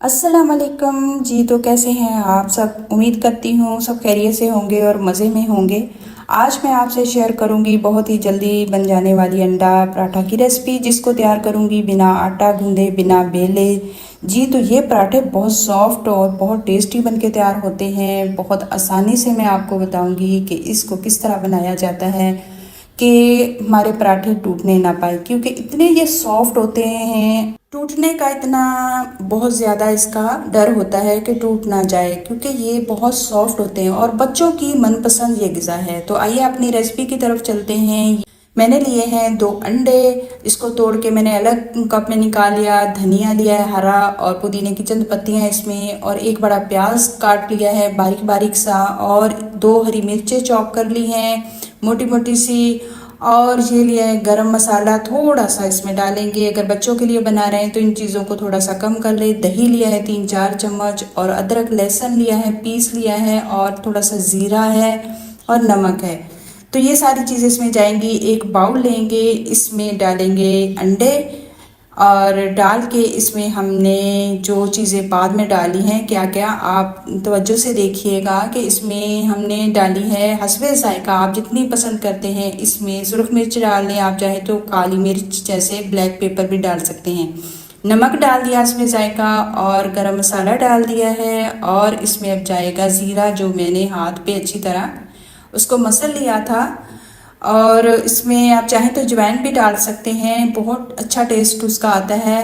अस्सलाम वालेकुम जी। तो कैसे हैं आप सब? उम्मीद करती हूँ सब खैरियत से होंगे और मज़े में होंगे। आज मैं आपसे शेयर करूँगी बहुत ही जल्दी बन जाने वाली अंडा पराठा की रेसिपी, जिसको तैयार करूँगी बिना आटा गूंदे, बिना बेले। जी, तो ये पराठे बहुत सॉफ्ट और बहुत टेस्टी बन के तैयार होते हैं। बहुत आसानी से मैं आपको बताऊँगी कि इसको किस तरह बनाया जाता है कि हमारे पराठे टूटने ना पाए, क्योंकि इतने ये सॉफ्ट होते हैं। टूटने का इतना बहुत ज़्यादा इसका डर होता है कि टूट ना जाए, क्योंकि ये बहुत सॉफ्ट होते हैं और बच्चों की मनपसंद ये ग़िज़ा है। तो आइए अपनी रेसिपी की तरफ चलते हैं। मैंने लिए हैं 2 अंडे। इसको तोड़ के मैंने अलग कप में निकाल लिया। धनिया लिया है हरा और पुदीने की चंद पत्तियां इसमें, और एक बड़ा प्याज काट लिया है बारीक बारीक सा, और 2 हरी मिर्चें चॉप कर ली हैं मोटी मोटी सी। और ये लिया है गरम मसाला, थोड़ा सा इसमें डालेंगे। अगर बच्चों के लिए बना रहे हैं तो इन चीज़ों को थोड़ा सा कम कर ले। दही लिया है 3-4 चम्मच, और अदरक लहसुन लिया है पीस लिया है, और थोड़ा सा ज़ीरा है और नमक है। तो ये सारी चीज़ें इसमें जाएंगी। एक बाउल लेंगे, इसमें डालेंगे अंडे, और डाल के इसमें हमने जो चीज़ें बाद में डाली हैं क्या क्या, आप तवज्जो से देखिएगा कि इसमें हमने डाली है हस्बे ज़ायक़ा। आप जितनी पसंद करते हैं इसमें सुरख मिर्च डाल लें, आप चाहे तो काली मिर्च जैसे ब्लैक पेपर भी डाल सकते हैं। नमक डाल दिया हस्बे ज़ायक़ा, और गरम मसाला डाल दिया है। और इसमें अब जाएगा ज़ीरा, जो मैंने हाथ पे अच्छी तरह उसको मसल लिया था। और इसमें आप चाहें तो अजवाइन भी डाल सकते हैं, बहुत अच्छा टेस्ट उसका आता है।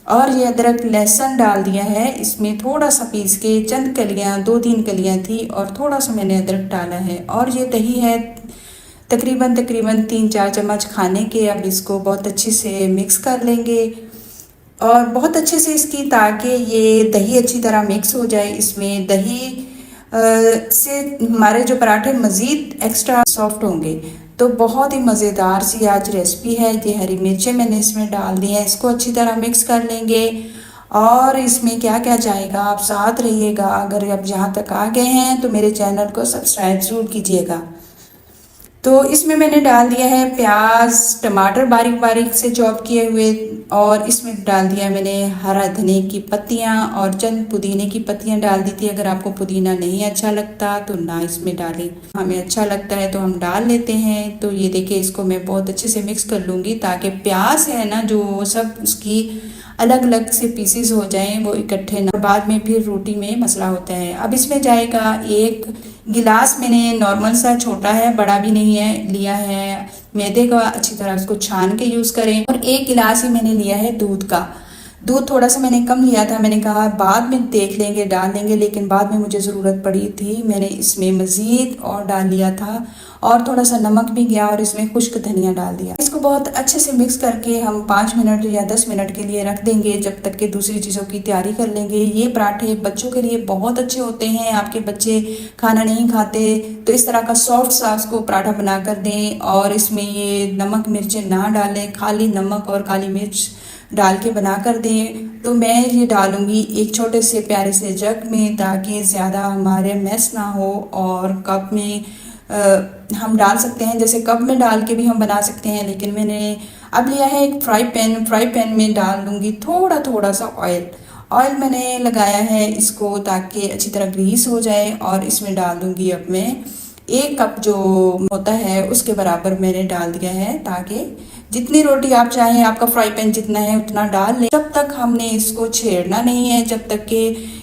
और ये अदरक लहसुन डाल दिया है इसमें थोड़ा सा पीस के, चंद कलियां, 2-3 कलियां थी, और थोड़ा सा मैंने अदरक डाला है। और ये दही है तकरीबन 3-4 चम्मच खाने के। अब इसको बहुत अच्छे से मिक्स कर लेंगे, और बहुत अच्छे से इसकी, ताकि ये दही अच्छी तरह मिक्स हो जाए। इसमें दही से हमारे जो पराठे मज़ीद एक्स्ट्रा सॉफ्ट होंगे। तो बहुत ही मज़ेदार सी आज रेसिपी है। ये हरी मिर्चें मैंने इसमें डाल दी हैं, इसको अच्छी तरह मिक्स कर लेंगे। और इसमें क्या क्या जाएगा आप साथ रहिएगा। अगर आप यहाँ तक आ गए हैं तो मेरे चैनल को सब्सक्राइब ज़रूर कीजिएगा। तो इसमें मैंने डाल दिया है प्याज, टमाटर बारीक बारीक से चॉप किए हुए, और इसमें डाल दिया मैंने हरा धनिया की पत्तियां, और चंद पुदीने की पत्तियां डाल दी थी। अगर आपको पुदीना नहीं अच्छा लगता तो ना इसमें डालें, हमें अच्छा लगता है तो हम डाल लेते हैं। तो ये देखिए, इसको मैं बहुत अच्छे से मिक्स कर लूँगी, ताकि प्याज है ना जो सब उसकी अलग अलग से पीसेस हो जाएं, वो इकट्ठे ना, बाद में फिर रोटी में मसला होता है। अब इसमें जाएगा 1 गिलास, मैंने नॉर्मल सा छोटा है, बड़ा भी नहीं है, लिया है मैदे का। अच्छी तरह उसको छान के यूज़ करें। और 1 गिलास ही मैंने लिया है दूध का। दूध थोड़ा सा मैंने कम लिया था, मैंने कहा बाद में देख लेंगे डाल लेंगे, लेकिन बाद में मुझे ज़रूरत पड़ी थी, मैंने इसमें मज़ीद और डाल लिया था। और थोड़ा सा नमक भी गया, और इसमें खुश्क धनिया डाल दिया। इसको बहुत अच्छे से मिक्स करके हम 5 मिनट या 10 मिनट के लिए रख देंगे, जब तक कि दूसरी चीज़ों की तैयारी कर लेंगे। ये पराठे बच्चों के लिए बहुत अच्छे होते हैं। आपके बच्चे खाना नहीं खाते तो इस तरह का सॉफ्ट सा उसको पराठा बना कर दें, और इसमें ये नमक मिर्चें ना डालें, खाली नमक और काली मिर्च डाल के बना कर दें। तो मैं ये डालूँगी एक छोटे से प्यारे से जग में, ताकि ज़्यादा हमारे मैस ना हो। और कप में हम डाल सकते हैं, जैसे कप में डाल के भी हम बना सकते हैं, लेकिन मैंने अब लिया है एक फ्राई पैन में डाल दूँगी थोड़ा थोड़ा सा ऑयल मैंने लगाया है इसको, ताकि अच्छी तरह ग्रीस हो जाए। और इसमें डाल दूँगी अब मैं 1 कप जो होता है उसके बराबर मैंने डाल दिया है, ताकि जितनी रोटी आप चाहें, आपका फ्राई पैन जितना है उतना डाल लें। जब तक हमने इसको छेड़ना नहीं है, जब तक कि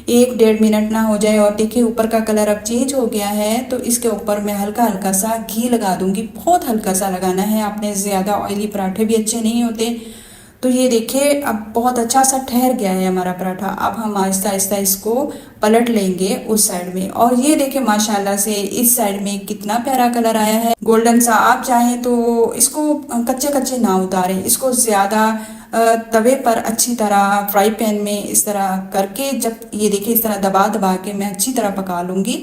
1-1.5 मिनट ना हो जाए। और देखिए ऊपर का कलर अब चेंज हो गया है, तो इसके ऊपर मैं हल्का हल्का सा घी लगा दूंगी। बहुत हल्का सा लगाना है आपने, ज़्यादा ऑयली पराठे भी अच्छे नहीं होते। तो ये देखिए अब बहुत अच्छा सा ठहर गया है हमारा पराठा। अब हम आहिस्ता आहिस्ता इसको पलट लेंगे उस साइड में, और ये देखिए माशाल्लाह से इस साइड में कितना प्यारा कलर आया है, गोल्डन सा। आप चाहें तो इसको कच्चे कच्चे ना उतारें, इसको ज़्यादा तवे पर अच्छी तरह फ्राई पैन में इस तरह करके, जब ये देखिए इस तरह दबा दबा के मैं अच्छी तरह पका लूँगी,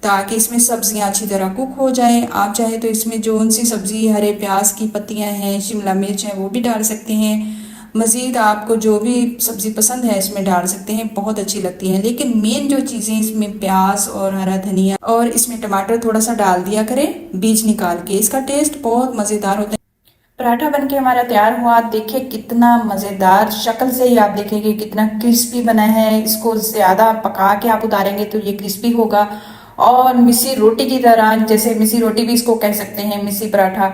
ताकि इसमें सब्जियां अच्छी तरह कुक हो जाए। आप चाहे तो इसमें जो सी सब्ज़ी, हरे प्याज की पत्तियां हैं, शिमला मिर्च है, वो भी डाल सकते हैं। मज़ीद आपको जो भी सब्ज़ी पसंद है इसमें डाल सकते हैं, बहुत अच्छी लगती हैं। लेकिन मेन जो चीज़ें इसमें प्याज और हरा धनिया, और इसमें टमाटर थोड़ा सा डाल दिया करें बीज निकाल के, इसका टेस्ट बहुत मज़ेदार होता है। पराठा बनके हमारा तैयार हुआ। देखिए कितना मज़ेदार, शक्ल से ही आप देखेंगे कितना क्रिस्पी बना है। इसको ज़्यादा पका के आप उतारेंगे तो ये क्रिस्पी होगा और मिस्सी रोटी की तरह, जैसे मिस्सी रोटी भी इसको कह सकते हैं, मिस्सी पराठा।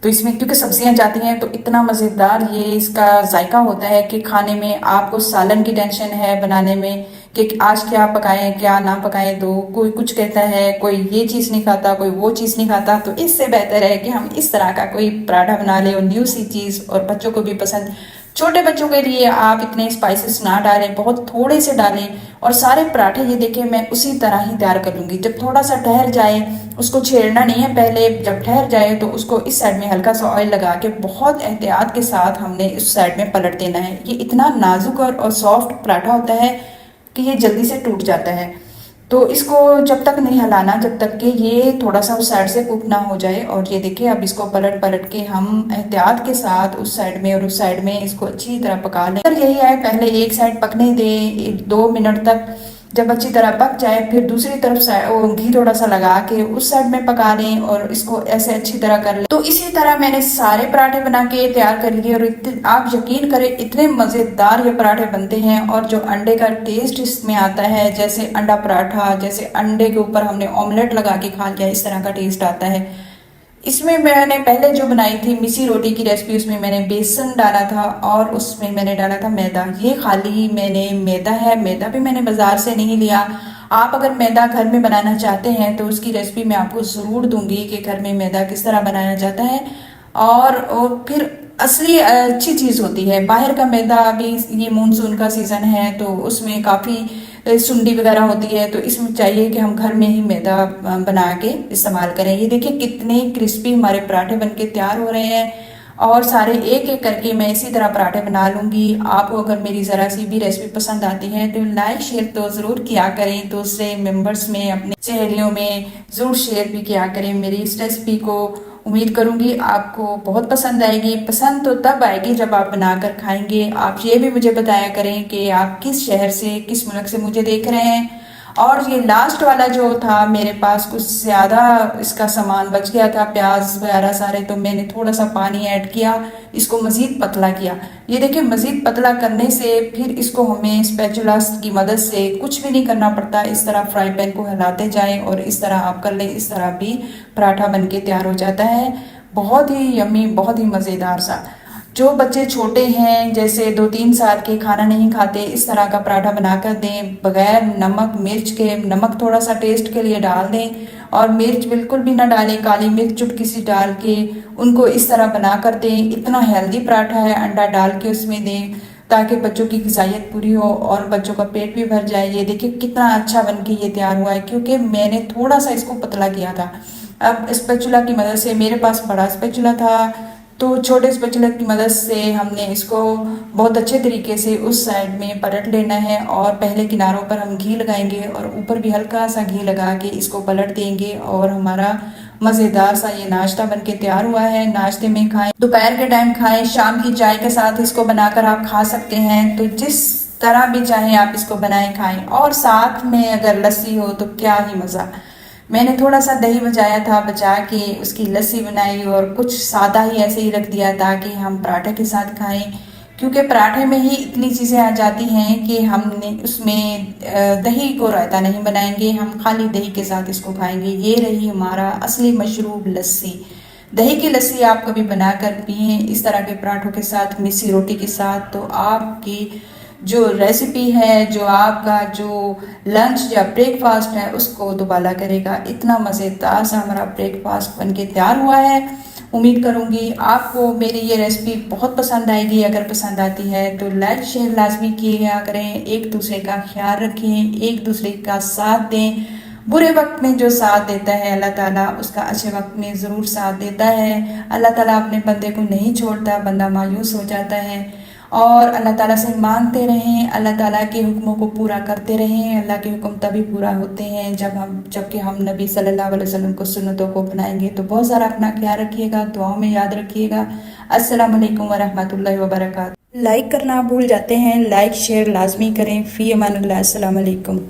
तो इसमें क्योंकि सब्जियां जाती हैं तो इतना मज़ेदार ये इसका जायका होता है कि खाने में आपको सालन की टेंशन है बनाने में कि आज क्या पकाएं क्या ना पकाएं। तो कोई कुछ कहता है, कोई ये चीज़ नहीं खाता, कोई वो चीज़ नहीं खाता, तो इससे बेहतर है कि हम इस तरह का कोई पराठा बना लें और न्यू सी चीज़, और बच्चों को भी पसंद। छोटे बच्चों के लिए आप इतने स्पाइसेस ना डालें, बहुत थोड़े से डालें। और सारे पराठे ये देखिए मैं उसी तरह ही तैयार कर लूँगी। जब थोड़ा सा ठहर जाए, उसको छेड़ना नहीं है पहले, जब ठहर जाए तो उसको इस साइड में हल्का सा ऑयल लगा के बहुत एहतियात के साथ हमने इस साइड में पलट देना है। ये इतना नाजुक और सॉफ्ट पराठा होता है कि ये जल्दी से टूट जाता है। तो इसको जब तक नहीं हिलाना, जब तक कि ये थोड़ा सा उस साइड से कुक ना हो जाए। और ये देखिए अब इसको पलट पलट के हम एहतियात के साथ उस साइड में और उस साइड में इसको अच्छी तरह पका लें। तो यही है, पहले एक साइड पकने दें 2 मिनट तक। जब अच्छी तरह पक जाए फिर दूसरी तरफ घी थोड़ा सा लगा के उस साइड में पका लें और इसको ऐसे अच्छी तरह कर लें। तो इसी तरह मैंने सारे पराठे बना के तैयार कर लिए और आप यकीन करें इतने मज़ेदार ये पराठे बनते हैं। और जो अंडे का टेस्ट इसमें आता है, जैसे अंडा पराठा, जैसे अंडे के ऊपर हमने ऑमलेट लगा के खा लिया, इस तरह का टेस्ट आता है। इसमें मैंने पहले जो बनाई थी मिस्सी रोटी की रेसिपी, उसमें मैंने बेसन डाला था और उसमें मैंने डाला था मैदा। ये खाली मैंने मैदा है, मैदा भी मैंने बाजार से नहीं लिया। आप अगर मैदा घर में बनाना चाहते हैं तो उसकी रेसिपी मैं आपको ज़रूर दूंगी कि घर में मैदा किस तरह बनाया जाता है। और फिर असली अच्छी चीज़ होती है। बाहर का मैदा, अभी ये मानसून का सीज़न है तो उसमें काफ़ी सुंडी वगैरह होती है, तो इसमें चाहिए कि हम घर में ही मैदा बना के इस्तेमाल करें। ये देखिए कितने क्रिस्पी हमारे पराठे बनके तैयार हो रहे हैं। और सारे एक एक करके मैं इसी तरह पराठे बना लूँगी। आपको अगर मेरी ज़रा सी भी रेसिपी पसंद आती है तो लाइक शेयर तो ज़रूर किया करें, दूसरे मेंबर्स में, अपने सहेलियों में ज़रूर शेयर भी किया करें मेरी इस रेसिपी को। उम्मीद करूंगी आपको बहुत पसंद आएगी। पसंद तो तब आएगी जब आप बनाकर खाएंगे। आप ये भी मुझे बताया करें कि आप किस शहर से, किस मुल्क से मुझे देख रहे हैं। और ये लास्ट वाला जो था, मेरे पास कुछ ज़्यादा इसका सामान बच गया था, प्याज वगैरह सारे, तो मैंने थोड़ा सा पानी ऐड किया, इसको मज़ीद पतला किया। ये देखिए मज़ीद पतला करने से फिर इसको हमें स्पैचुला की मदद से कुछ भी नहीं करना पड़ता। इस तरह फ्राई पैन को हिलाते जाएं और इस तरह आप कर लें, इस तरह भी पराठा बनके तैयार हो जाता है। बहुत ही यम्मी, बहुत ही मज़ेदार सा। जो बच्चे छोटे हैं, जैसे 2-3 साल के, खाना नहीं खाते, इस तरह का पराठा बनाकर दें बगैर नमक मिर्च के। नमक थोड़ा सा टेस्ट के लिए डाल दें और मिर्च बिल्कुल भी ना डालें, काली मिर्च चुटकी सी डाल के उनको इस तरह बनाकर दें। इतना हेल्दी पराठा है, अंडा डाल के उसमें दें ताकि बच्चों की ग़िज़ाइयत पूरी हो और बच्चों का पेट भी भर जाए। ये देखिए कितना अच्छा बन के ये तैयार हुआ है, क्योंकि मैंने थोड़ा सा इसको पतला किया था। अब स्पैचुला की मदद से, मेरे पास बड़ा स्पैचुला था तो छोटे स्पैचुला की मदद से हमने इसको बहुत अच्छे तरीके से उस साइड में पलट लेना है। और पहले किनारों पर हम घी लगाएंगे और ऊपर भी हल्का सा घी लगा के इसको पलट देंगे और हमारा मज़ेदार सा ये नाश्ता बनके तैयार हुआ है। नाश्ते में खाएं, दोपहर के टाइम खाएं, शाम की चाय के साथ इसको बनाकर आप खा सकते हैं। तो जिस तरह भी चाहें आप इसको बनाएं खाएं। और साथ में अगर लस्सी हो तो क्या ही मज़ा। मैंने थोड़ा सा दही बचाया था, बचा के उसकी लस्सी बनाई और कुछ सादा ही ऐसे ही रख दिया ताकि हम पराठे के साथ खाएं, क्योंकि पराठे में ही इतनी चीज़ें आ जाती हैं कि हमने उसमें दही को रायता नहीं बनाएंगे, हम खाली दही के साथ इसको खाएंगे। ये रही हमारा असली मशरूब लस्सी। दही की लस्सी आप कभी बनाकर पिए इस तरह के पराठों के साथ, मिस्सी रोटी के साथ, तो आपकी जो रेसिपी है, जो आपका जो लंच या ब्रेकफास्ट है, उसको दुबाला करेगा। इतना मज़ेदार सा हमारा ब्रेकफास्ट बनके तैयार हुआ है। उम्मीद करूँगी आपको मेरी ये रेसिपी बहुत पसंद आएगी। अगर पसंद आती है तो लाइक शेयर लाजमी किया करें। एक दूसरे का ख्याल रखें, एक दूसरे का साथ दें। बुरे वक्त में जो साथ देता है अल्लाह ताला उसका अच्छे वक्त में ज़रूर साथ देता है। अल्लाह ताला अपने बंदे को नहीं छोड़ता, बंदा मायूस हो जाता है। और अल्लाह ताला से मांगते रहें, अल्लाह ताला के हुक्मों को पूरा करते रहें। अल्लाह के हुक्म तभी पूरा होते हैं जबकि हम नबी सल्लल्लाहु अलैहि वसल्लम को सुन्नतों को अपनाएंगे। तो बहुत सारा अपना ख्याल रखिएगा, दुआओं में याद रखिएगा। अस्सलाम वालेकुम व रहमतुल्लाहि व बरकातहू। लाइक करना भूल जाते हैं, लाइक शेयर लाजमी करें। फ़ी अमानुल्लाह, अस्सलाम वालेकुम।